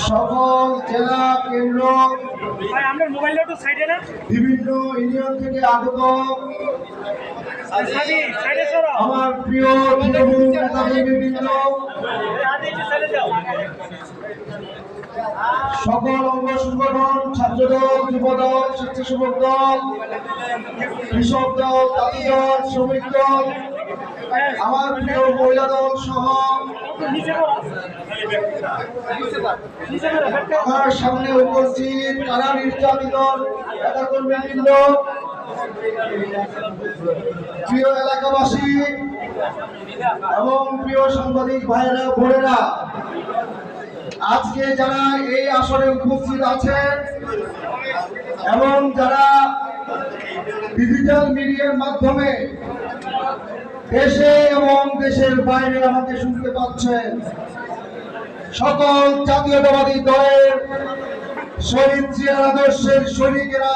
সকল জেলা কেন্দ্র বিভিন্ন ইউনিয়ন থেকে আগত আমার প্রিয় তৃণমূল নেতাকর্মীবৃন্দ, সকল অঙ্গ সংগঠন, ছাত্রদল, যুবদল, স্বেচ্ছাসেবক দল, কৃষক দল, তাঁতি দল, শ্রমিক দল, আমার প্রিয় মহিলা দল সহ আমার সামনে উপস্থিত কারা নির্যাতিত নেতাকর্মীবৃন্দ, প্রিয় এলাকাবাসী এবং প্রিয় সাংবাদিক ভাইয়েরা বোনেরা, আজকে যারা এই আসরে উপস্থিত আছেন এবং যারা ডিজিটাল মিডিয়ার মাধ্যমে দেশে এবং দেশের বাইরে আমাকে শুনতে পাচ্ছেন, সকল জাতীয়তাবাদী দলের শহীদ জিয়ার আদর্শের সৈনিকেরা